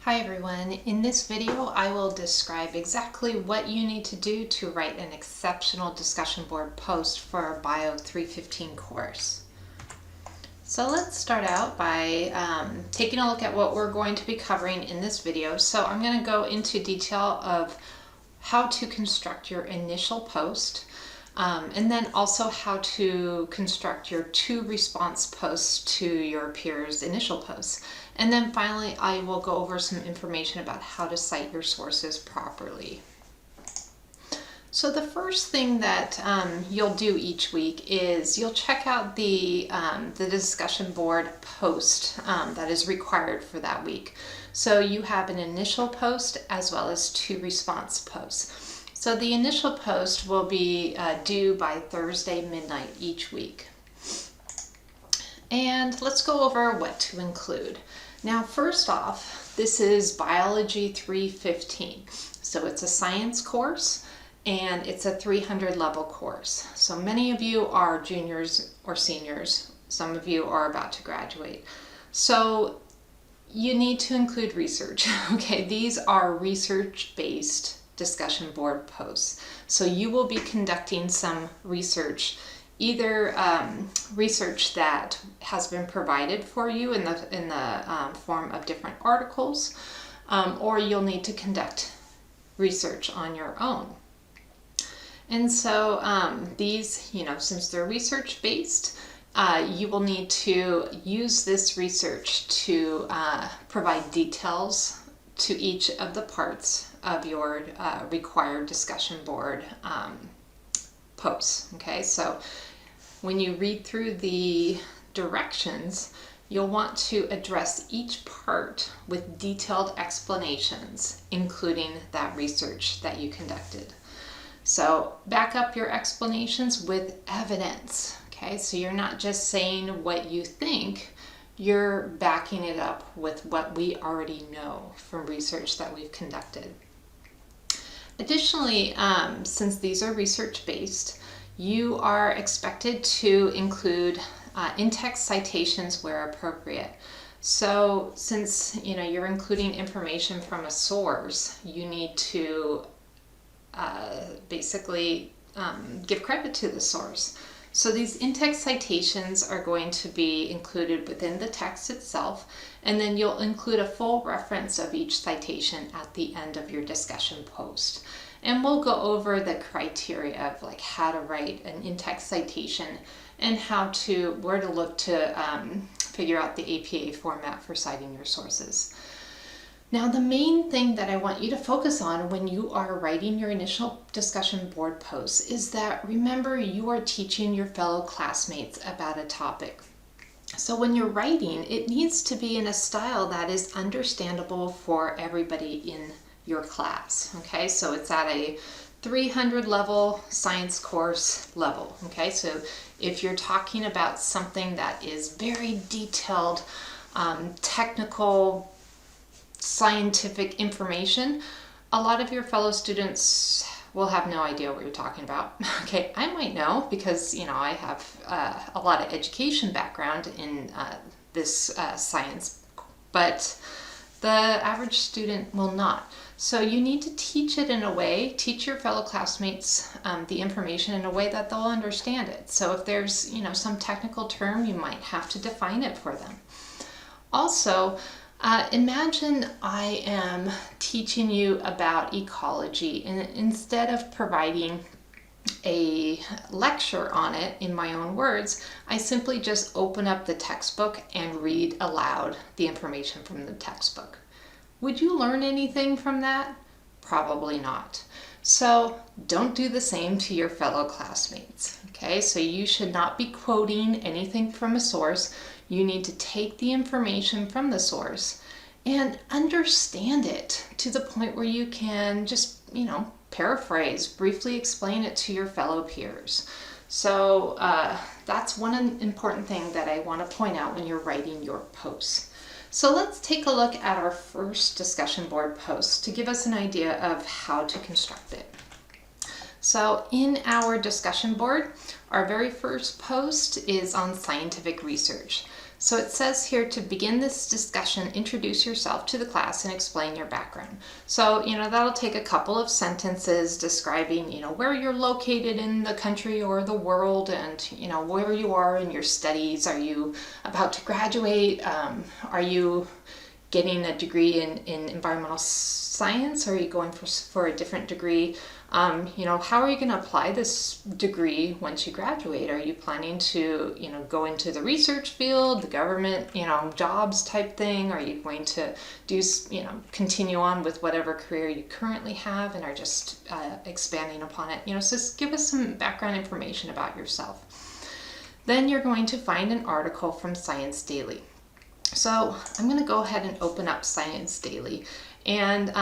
Hi everyone, in this video I will describe exactly what you need to do to write an exceptional discussion board post for our Bio 315 course. So let's start out by taking a look at what we're going to be covering in this video. So I'm going to go into detail of how to construct your initial post, and then also how to construct your two response posts to your peers' initial posts. And then finally, I will go over some information about how to cite your sources properly. So the first thing that you'll do each week is you'll check out the discussion board post that is required for that week. So you have an initial post as well as two response posts. So the initial post will be due by Thursday midnight each week. And let's go over what to include. Now, first off, this is Biology 315. So it's a science course and it's a 300 level course. So many of you are juniors or seniors. Some of you are about to graduate. So you need to include research. Okay, these are research-based discussion board posts. So you will be conducting some research, either research that has been provided for you in the form of different articles, or you'll need to conduct research on your own. And so these, since they're research based, you will need to use this research to provide details to each of the parts of your required discussion board posts. Okay, so when you read through the directions, you'll want to address each part with detailed explanations, including that research that you conducted. So back up your explanations with evidence. Okay, so you're not just saying what you think, you're backing it up with what we already know from research that we've conducted. Additionally, since these are research-based, you are expected to include in-text citations where appropriate. So since you're including information from a source, you need to basically give credit to the source. So these in-text citations are going to be included within the text itself, and then you'll include a full reference of each citation at the end of your discussion post. And we'll go over the criteria of like how to write an in-text citation and where to look to figure out the APA format for citing your sources. Now, the main thing that I want you to focus on when you are writing your initial discussion board posts is that, remember, you are teaching your fellow classmates about a topic. So when you're writing, it needs to be in a style that is understandable for everybody in your class. Okay, so it's at a 300 level science course level. Okay, so if you're talking about something that is very detailed, technical, scientific information, a lot of your fellow students will have no idea what you're talking about. Okay, I might know because I have a lot of education background in this science, but the average student will not. So you need to teach it in a way, teach your fellow classmates the information in a way that they'll understand it. So if there's some technical term, you might have to define it for them. Also, imagine I am teaching you about ecology, and instead of providing a lecture on it in my own words, I simply just open up the textbook and read aloud the information from the textbook. Would you learn anything from that? Probably not. So don't do the same to your fellow classmates. Okay, so you should not be quoting anything from a source. You need to take the information from the source and understand it to the point where you can just, paraphrase, briefly explain it to your fellow peers. So that's one important thing that I want to point out when you're writing your posts. So let's take a look at our first discussion board post to give us an idea of how to construct it. So in our discussion board, our very first post is on scientific research. So it says here, to begin this discussion, introduce yourself to the class and explain your background. So, that'll take a couple of sentences describing, where you're located in the country or the world, and, where you are in your studies. Are you about to graduate? Are you getting a degree in environmental science, or are you going for a different degree? How are you going to apply this degree once you graduate? Are you planning to, go into the research field, the government, jobs type thing? Are you going to continue on with whatever career you currently have and are just expanding upon it? So just give us some background information about yourself. Then you're going to find an article from Science Daily. So I'm going to go ahead and open up Science Daily, and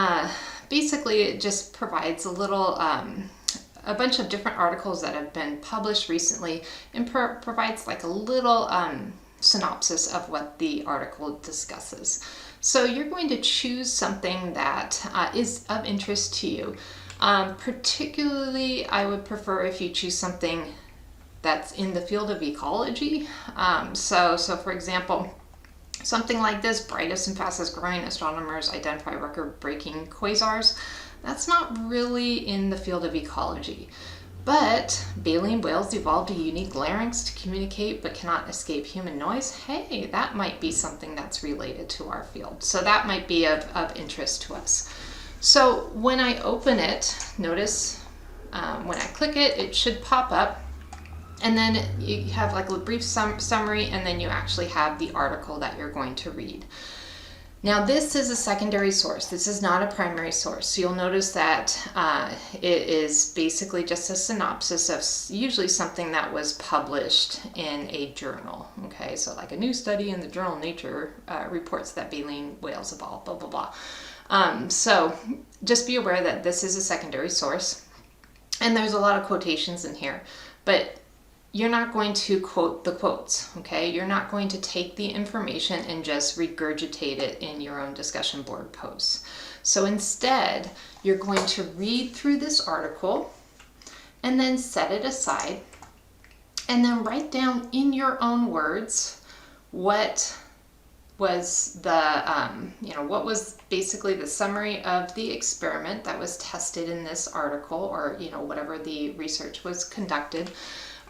basically it just provides a bunch of different articles that have been published recently, and provides like a little synopsis of what the article discusses. So you're going to choose something that is of interest to you. Particularly, I would prefer if you choose something that's in the field of ecology. So for example, something like this, brightest and fastest growing astronomers identify record-breaking quasars. That's not really in the field of ecology. But baleen whales evolved a unique larynx to communicate but cannot escape human noise. Hey, that might be something that's related to our field. So that might be of interest to us. So when I open it, notice when I click it, it should pop up. And then you have like a brief summary, and then you actually have the article that you're going to read. Now this is a secondary source. This is not a primary source. So you'll notice that it is basically just a synopsis of usually something that was published in a journal. Okay, so like a new study in the journal Nature reports that baleen whales evolved, blah, blah, blah. So just be aware that this is a secondary source. And there's a lot of quotations in here. But you're not going to quote the quotes, okay? You're not going to take the information and just regurgitate it in your own discussion board posts. So instead, you're going to read through this article and then set it aside, and then write down in your own words what was what was basically the summary of the experiment that was tested in this article, or whatever the research was conducted.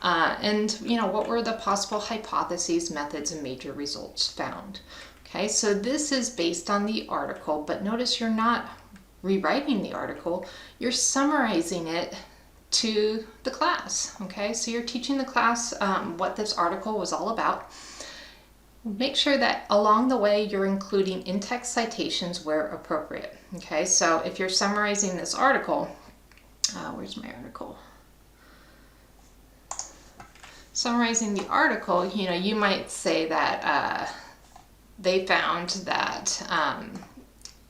And what were the possible hypotheses, methods, and major results found. Okay, so this is based on the article, but notice you're not rewriting the article, you're summarizing it to the class. Okay, so you're teaching the class what this article was all about. Make sure that along the way you're including in-text citations where appropriate. Okay, so if you're summarizing this article, where's my article? Summarizing the article, you might say that they found that,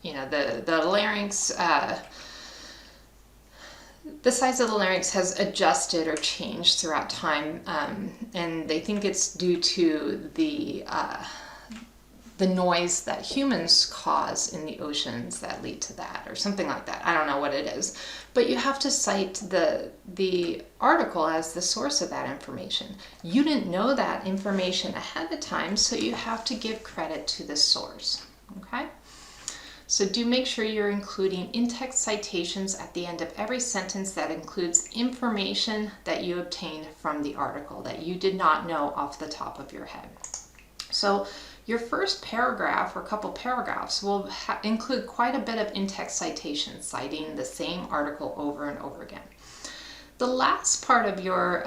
the larynx, the size of the larynx has adjusted or changed throughout time, and they think it's due to the noise that humans cause in the oceans that lead to that, or something like that. I don't know what it is, but you have to cite the article as the source of that information. You didn't know that information ahead of time, so you have to give credit to the source. Okay, so do make sure you're including in-text citations at the end of every sentence that includes information that you obtained from the article that you did not know off the top of your head. So your first paragraph or couple paragraphs will include quite a bit of in-text citations, citing the same article over and over again. The last part of your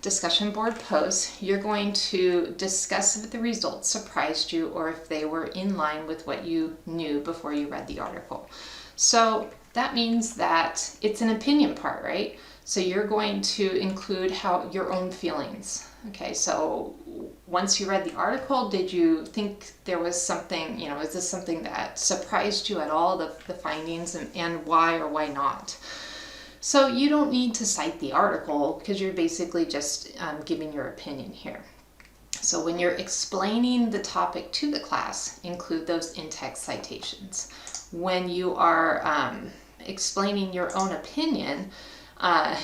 discussion board post, you're going to discuss if the results surprised you or if they were in line with what you knew before you read the article. So that means that it's an opinion part, right? So you're going to include your own feelings. Okay, so once you read the article, did you think there was something, is this something that surprised you at all, the findings, and why or why not? So you don't need to cite the article because you're basically just giving your opinion here. So when you're explaining the topic to the class, include those in-text citations. When you are explaining your own opinion,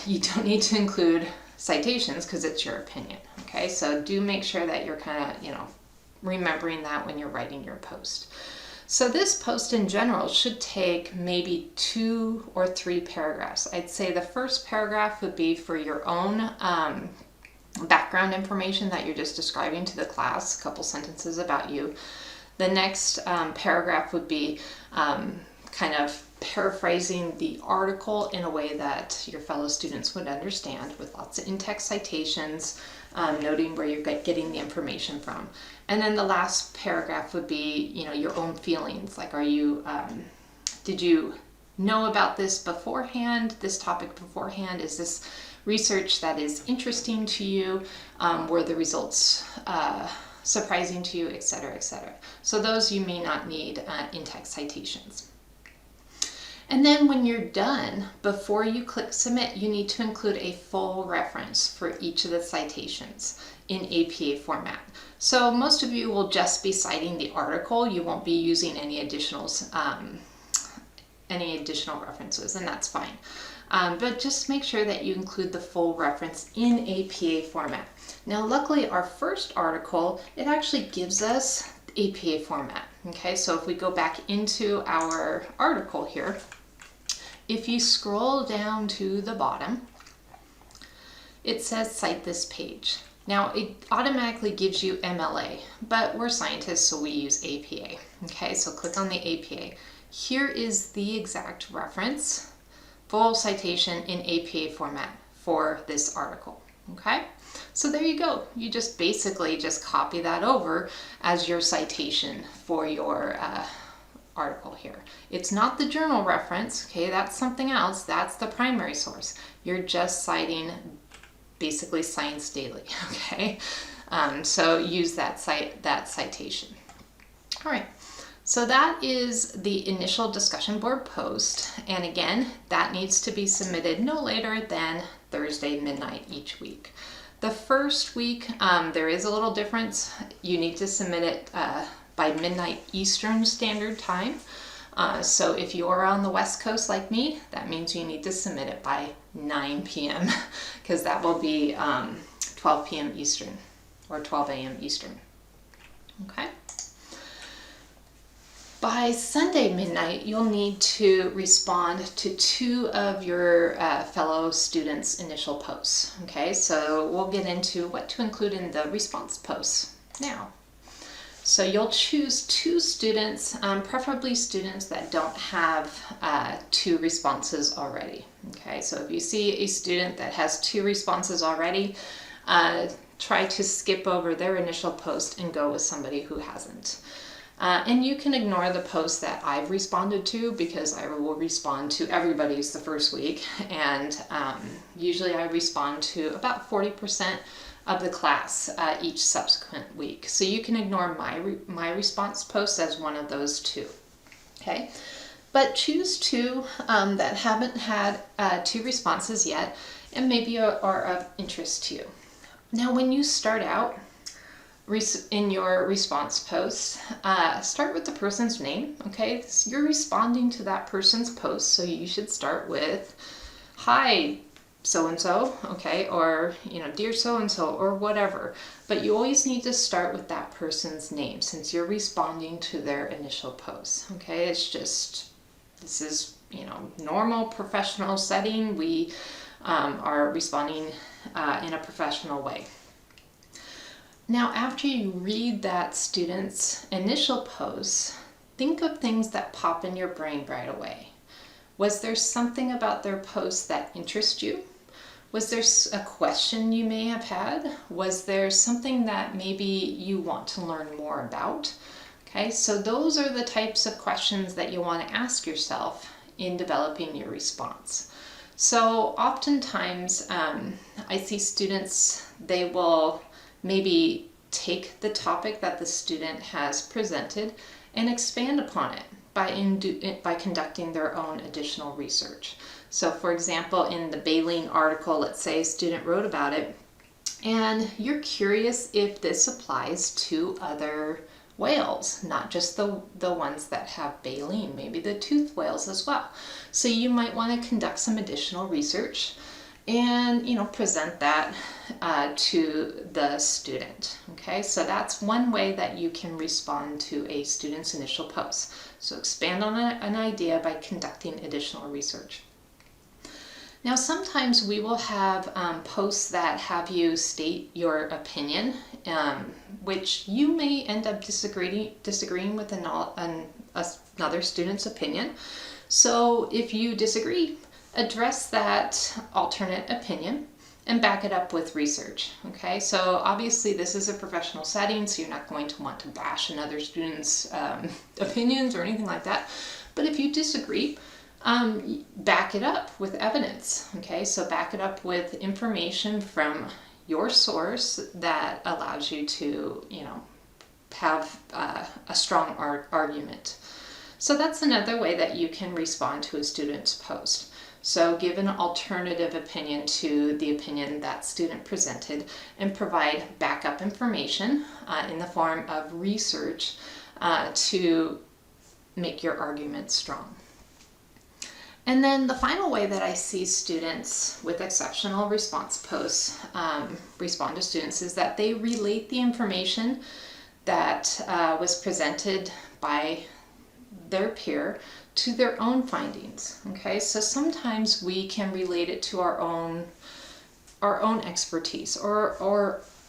you don't need to include citations because it's your opinion. Okay, so do make sure that you're kind of, remembering that when you're writing your post. So this post in general should take maybe 2 or 3 paragraphs. I'd say the first paragraph would be for your own background information that you're just describing to the class, a couple sentences about you. The next paragraph would be kind of paraphrasing the article in a way that your fellow students would understand, with lots of in-text citations, noting where you're getting the information from. And then the last paragraph would be, your own feelings. Like, did you know about this beforehand, this topic beforehand? Is this research that is interesting to you? Were the results surprising to you, etc., etc. So those you may not need in-text citations. And then when you're done, before you click submit, you need to include a full reference for each of the citations in APA format. So most of you will just be citing the article. You won't be using any additional references, and that's fine. But just make sure that you include the full reference in APA format. Now, luckily, our first article, it actually gives us APA format. Okay, so if we go back into our article here, if you scroll down to the bottom, it says cite this page. Now, it automatically gives you MLA, but we're scientists, so we use APA. Okay, so click on the APA. Here is the exact reference, full citation in APA format for this article. Okay, so there you go. You just basically just copy that over as your citation for your article here. It's not the journal reference, okay, that's something else. That's the primary source. You're just citing basically Science Daily, okay? So use that citation. All right, so that is the initial discussion board post, and again, that needs to be submitted no later than Thursday midnight each week. The first week, there is a little difference. You need to submit it by midnight Eastern Standard Time. So if you are on the West Coast like me, that means you need to submit it by 9 p.m. because that will be 12 p.m. Eastern or 12 a.m. Eastern. Okay. By Sunday midnight, you'll need to respond to 2 of your fellow students' initial posts. Okay, so we'll get into what to include in the response posts now. So you'll choose 2 students, preferably students that don't have 2 responses already. Okay, so if you see a student that has 2 responses already, try to skip over their initial post and go with somebody who hasn't. And you can ignore the posts that I've responded to, because I will respond to everybody's the first week, and usually I respond to about 40% of the class each subsequent week. So you can ignore my response post as one of those 2. Okay, but choose 2 that haven't had 2 responses yet and maybe are of interest to you. Now, when you start out in your response post, start with the person's name. Okay, so you're responding to that person's post, so you should start with, "Hi, so-and-so," okay, or, "Dear so-and-so," or whatever. But you always need to start with that person's name since you're responding to their initial post. Okay, it's just, this is, normal professional setting. We are responding in a professional way. Now, after you read that student's initial post, think of things that pop in your brain right away. Was there something about their post that interests you? Was there a question you may have had? Was there something that maybe you want to learn more about? Okay, so those are the types of questions that you want to ask yourself in developing your response. So oftentimes I see students, they will maybe take the topic that the student has presented and expand upon it by conducting their own additional research. So for example, in the baleen article, let's say a student wrote about it, and you're curious if this applies to other whales, not just the ones that have baleen, maybe the toothed whales as well. So you might want to conduct some additional research and present that to the student. Okay, so that's one way that you can respond to a student's initial post. So expand on an idea by conducting additional research. Now, sometimes we will have posts that have you state your opinion, which you may end up disagreeing with another student's opinion. So if you disagree, address that alternate opinion and back it up with research. Okay, so obviously this is a professional setting, so you're not going to want to bash another student's opinions or anything like that. But if you disagree, back it up with evidence. Okay, so back it up with information from your source that allows you to, have a strong argument. So that's another way that you can respond to a student's post. So give an alternative opinion to the opinion that student presented and provide backup information in the form of research to make your argument strong. And then the final way that I see students with exceptional response posts respond to students is that they relate the information that was presented by their peer to their own findings. Okay, so sometimes we can relate it to our own expertise or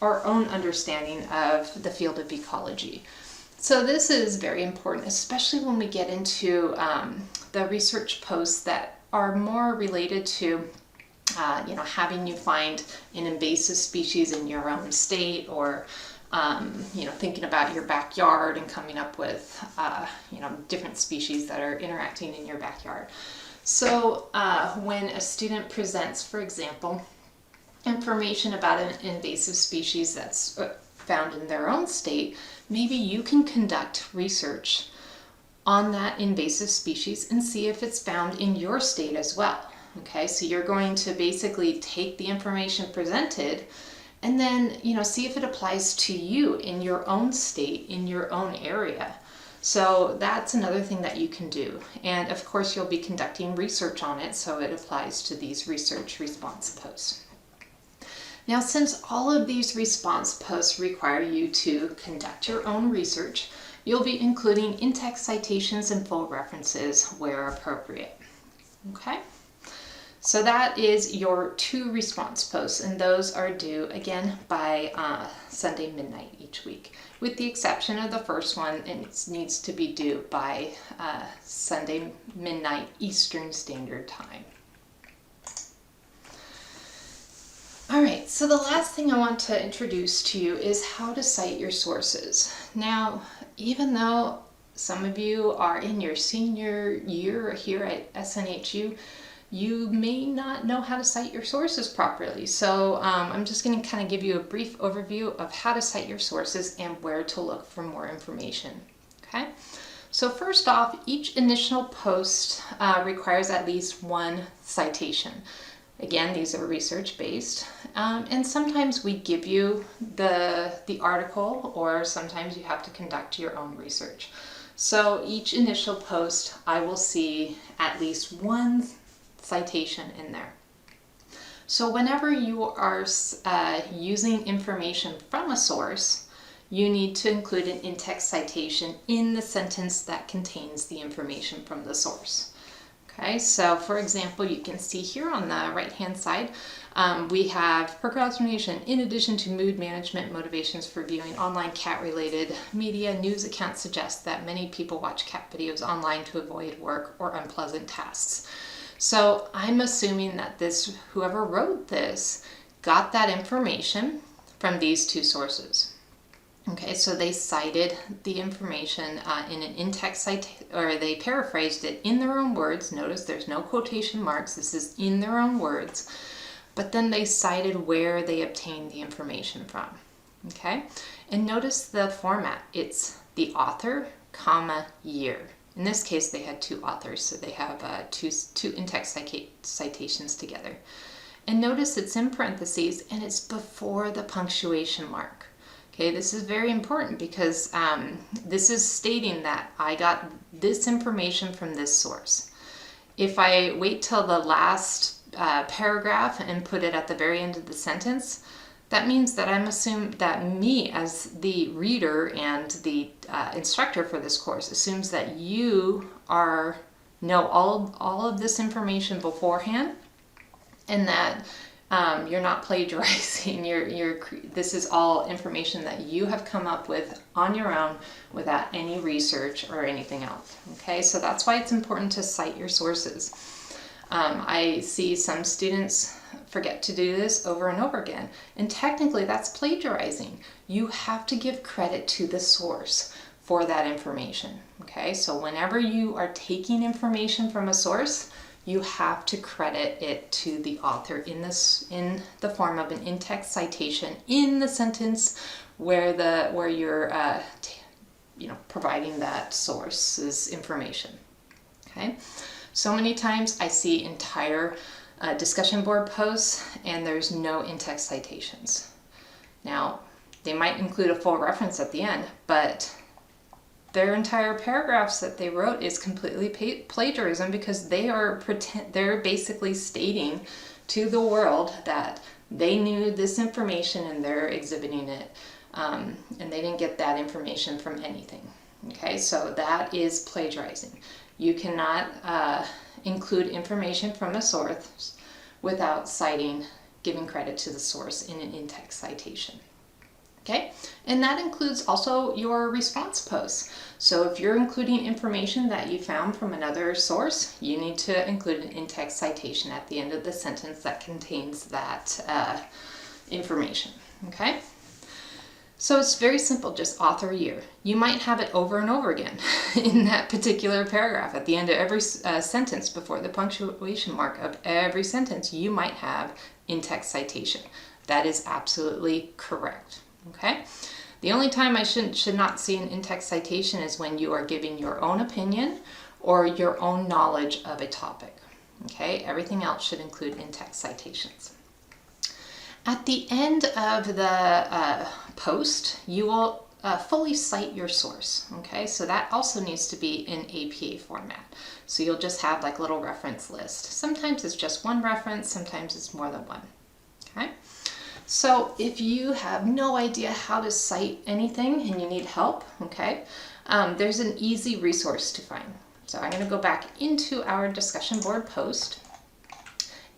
our own understanding of the field of ecology. So this is very important, especially when we get into the research posts that are more related to having you find an invasive species in your own state, or thinking about your backyard and coming up with different species that are interacting in your backyard. So when a student presents, for example, information about an invasive species that's found in their own state, maybe you can conduct research on that invasive species and see if it's found in your state as well. Okay, so you're going to basically take the information presented and then, see if it applies to you in your own state, in your own area. So that's another thing that you can do. And of course, you'll be conducting research on it, so it applies to these research response posts. Now, since all of these response posts require you to conduct your own research, you'll be including in-text citations and full references where appropriate. Okay? So that is your 2 response posts, and those are due again by Sunday midnight each week, with the exception of the first one, and it needs to be due by Sunday midnight Eastern Standard Time. All right, so the last thing I want to introduce to you is how to cite your sources. Now, even though some of you are in your senior year here at SNHU, you may not know how to cite your sources properly. So I'm just going to kind of give you a brief overview of how to cite your sources and where to look for more information. Okay, so first off, each initial post requires at least 1 citation. Again, these are research-based, and sometimes we give you the article, or sometimes you have to conduct your own research. So each initial post, I will see at least 1 citation in there. So whenever you are using information from a source, you need to include an in-text citation in the sentence that contains the information from the source. Okay, so for example, you can see here on the right-hand side, we have procrastination. In addition to mood management motivations for viewing online cat-related media, news accounts suggest that many people watch cat videos online to avoid work or unpleasant tasks. So I'm assuming that whoever wrote this got that information from these 2 sources. Okay, so they cited the information in an in-text citation, or they paraphrased it in their own words. Notice there's no quotation marks. This is in their own words. But then they cited where they obtained the information from. Okay, and notice the format. It's the author, comma, year. In this case, they had 2 authors, so they have two in-text citations together. And notice it's in parentheses, and it's before the punctuation mark. Okay, this is very important because this is stating that I got this information from this source. If I wait till the last paragraph and put it at the very end of the sentence, that means that I'm assuming that me as the reader and the instructor for this course assumes that you know all of this information beforehand, and that you're not plagiarizing. This is all information that you have come up with on your own without any research or anything else. Okay, so that's why it's important to cite your sources. I see some students forget to do this over and over again, and technically that's plagiarizing. You have to give credit to the source for that information. Okay, so whenever you are taking information from a source, you have to credit it to the author in the form of an in-text citation in the sentence where you're providing that source's information. Okay, so many times I see entire discussion board posts and there's no in-text citations. Now, they might include a full reference at the end, but their entire paragraphs that they wrote is completely plagiarism, because they're basically stating to the world that they knew this information and they're exhibiting it, and they didn't get that information from anything. Okay, so that is plagiarizing. You cannot include information from a source without giving credit to the source in an in-text citation. Okay, and that includes also your response posts. So if you're including information that you found from another source, you need to include an in-text citation at the end of the sentence that contains that information. Okay, so it's very simple, just author year. You might have it over and over again in that particular paragraph. At the end of every sentence, before the punctuation mark of every sentence, you might have in-text citation. That is absolutely correct. Okay, the only time I should not see an in-text citation is when you are giving your own opinion or your own knowledge of a topic. Okay, everything else should include in-text citations. At the end of the post, you will fully cite your source. Okay, so that also needs to be in APA format. So you'll just have like a little reference list. Sometimes it's just one reference, sometimes it's more than one. Okay. So if you have no idea how to cite anything and you need help, okay, there's an easy resource to find. So I'm going to go back into our discussion board post.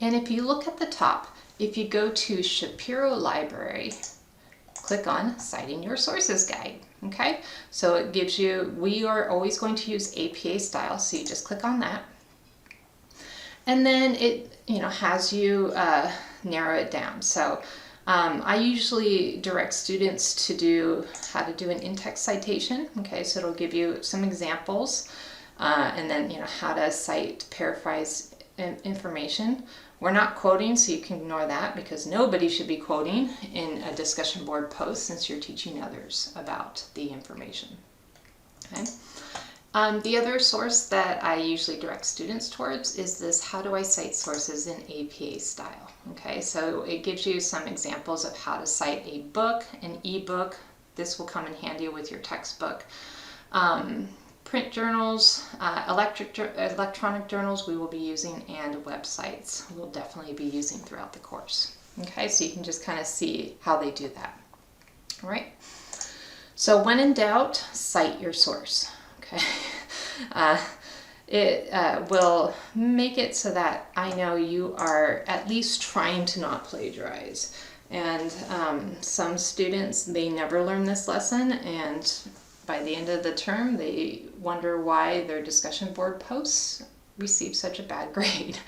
And if you look at the top, if you go to Shapiro Library, click on Citing Your Sources Guide. Okay, so it gives you, we are always going to use APA style, so you just click on that. And then it has you narrow it down. So I usually direct students to do how to do an in-text citation. Okay, so it'll give you some examples, and then how to cite, paraphrase information. We're not quoting, so you can ignore that, because nobody should be quoting in a discussion board post since you're teaching others about the information. Okay. The other source that I usually direct students towards is this How Do I Cite Sources in APA Style. Okay, so it gives you some examples of how to cite a book, an ebook. This will come in handy with your textbook. Print journals, electronic journals we will be using, and websites we'll definitely be using throughout the course. Okay, so you can just kind of see how they do that. All right, so when in doubt, cite your source. Okay, it will make it so that I know you are at least trying to not plagiarize. And some students, they never learn this lesson, and by the end of the term, they wonder why their discussion board posts receive such a bad grade.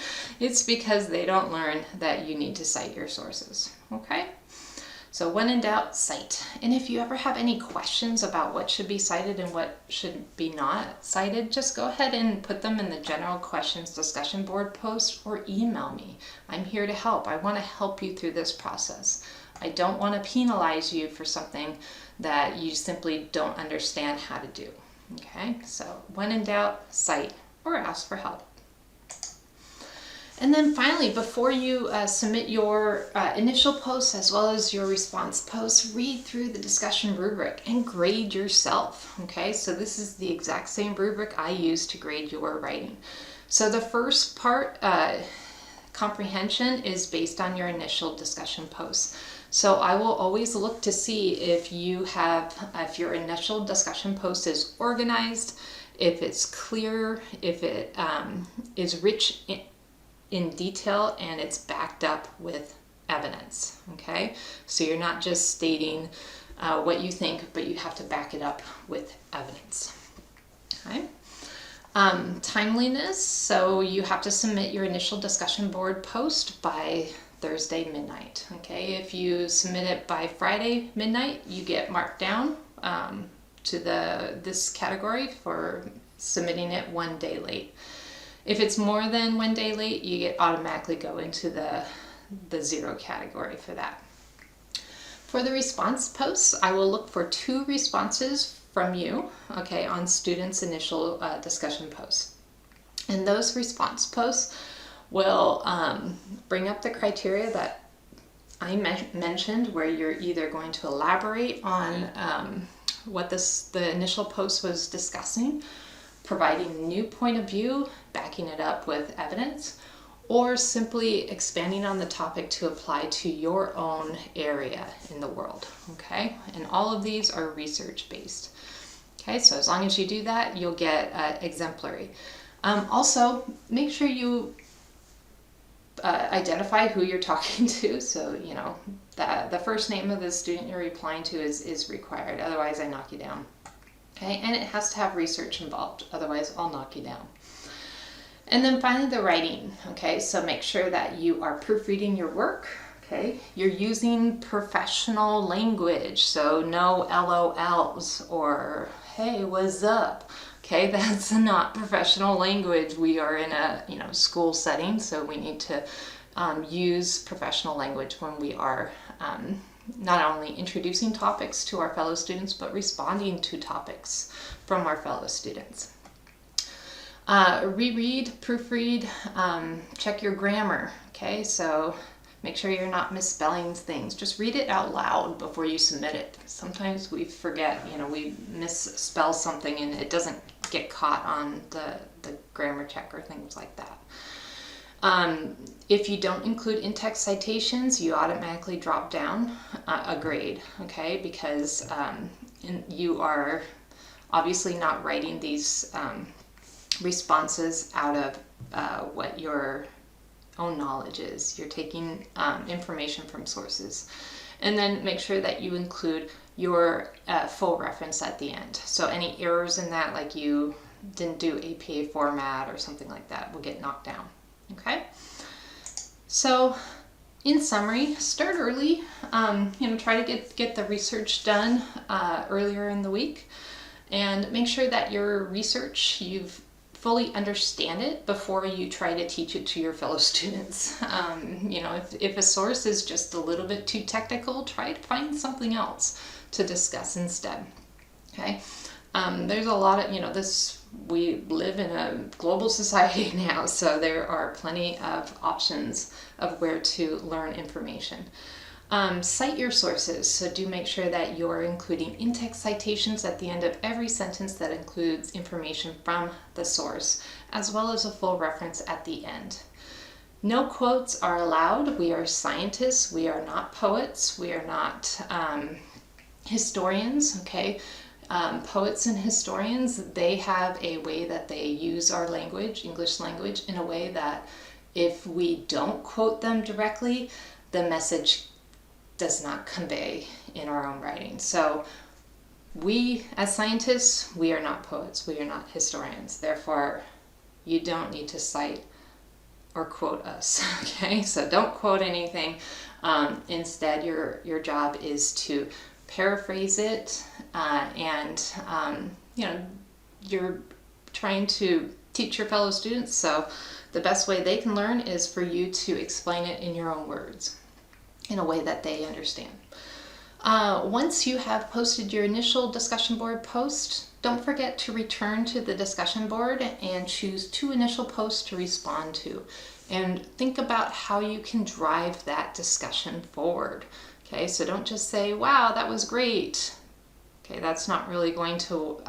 It's because they don't learn that you need to cite your sources. Okay? So when in doubt, cite. And if you ever have any questions about what should be cited and what should be not cited, just go ahead and put them in the general questions discussion board post or email me. I'm here to help. I want to help you through this process. I don't want to penalize you for something that you simply don't understand how to do. Okay, so when in doubt, cite or ask for help. And then finally, before you submit your initial post as well as your response post, read through the discussion rubric and grade yourself. Okay, so this is the exact same rubric I use to grade your writing. So the first part comprehension is based on your initial discussion posts. So I will always look to see if your initial discussion post is organized, if it's clear, if it is rich in detail, and it's backed up with evidence. Okay, so you're not just stating what you think, but you have to back it up with evidence. Okay. Timeliness, so you have to submit your initial discussion board post by Thursday midnight. Okay, if you submit it by Friday midnight, you get marked down to this category for submitting it 1 day late. If it's more than 1 day late, you get automatically go into the 0 category for that. For the response posts, I will look for 2 responses from you, okay, on students' initial discussion posts. And those response posts will bring up the criteria that I mentioned, where you're either going to elaborate on what the initial post was discussing, providing a new point of view, backing it up with evidence, or simply expanding on the topic to apply to your own area in the world, okay? And all of these are research-based. Okay, so as long as you do that, you'll get exemplary. Also, make sure you identify who you're talking to. So, you know, the first name of the student you're replying to is required. Otherwise, I knock you down. Okay, and it has to have research involved. Otherwise, I'll knock you down. And then finally, the writing. Okay, so make sure that you are proofreading your work. Okay, you're using professional language, so no LOLs or hey, what's up? Okay, that's not professional language. We are in a school setting, so we need to use professional language when we are not only introducing topics to our fellow students, but responding to topics from our fellow students. Reread, proofread, check your grammar. Okay, so make sure you're not misspelling things. Just read it out loud before you submit it. Sometimes we forget, we misspell something and it doesn't get caught on the grammar check or things like that. If you don't include in-text citations, you automatically drop down a grade, okay? Because you are obviously not writing these responses out of what your own knowledge is. You're taking information from sources. And then make sure that you include your full reference at the end. So any errors in that, like you didn't do APA format or something like that, will get knocked down. Okay? So in summary, start early. Try to get the research done earlier in the week, and make sure that your research, you've fully understand it before you try to teach it to your fellow students. If a source is just a little bit too technical, try to find something else to discuss instead. Okay, there's a lot of we live in a global society now, so there are plenty of options of where to learn information. Cite your sources, so do make sure that you're including in-text citations at the end of every sentence that includes information from the source, as well as a full reference at the end. No quotes are allowed. We are scientists, we are not poets, we are not historians, okay? Poets and historians, they have a way that they use our language, English language, in a way that if we don't quote them directly, the message does not convey in our own writing. So we, as scientists, we are not poets, we are not historians. Therefore, you don't need to cite or quote us, okay? So don't quote anything. Instead, your job is to paraphrase it, and you're trying to teach your fellow students, so the best way they can learn is for you to explain it in your own words, in a way that they understand. Once you have posted your initial discussion board post, don't forget to return to the discussion board and choose 2 initial posts to respond to. And think about how you can drive that discussion forward. Okay, so don't just say, wow, that was great. Okay, that's not really going to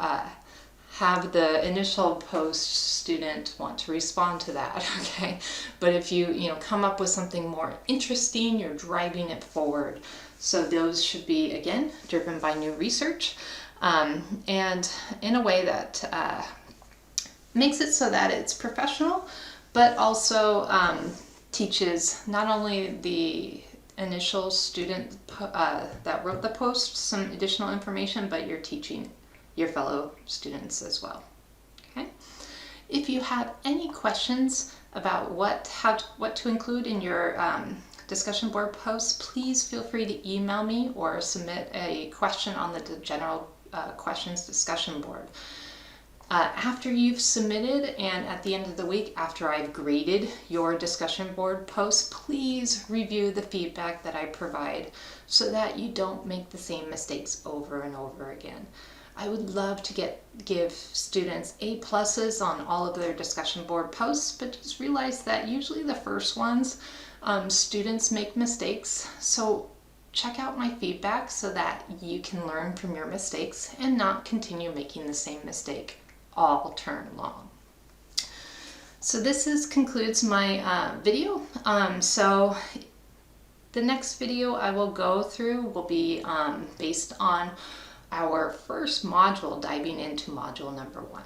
have the initial post student want to respond to that, okay? But if you come up with something more interesting, you're driving it forward. So those should be, again, driven by new research, and in a way that makes it so that it's professional, but also teaches not only the initial student that wrote the post some additional information, but you're teaching your fellow students as well. Okay. If you have any questions about what to include in your discussion board posts, please feel free to email me or submit a question on the general questions discussion board. After you've submitted and at the end of the week, after I've graded your discussion board posts, please review the feedback that I provide so that you don't make the same mistakes over and over again. I would love to give students A+ on all of their discussion board posts, but just realize that usually the first ones, students make mistakes. So check out my feedback so that you can learn from your mistakes and not continue making the same mistake all term long. So this concludes my video. So the next video I will go through will be based on our first module, diving into module number 1.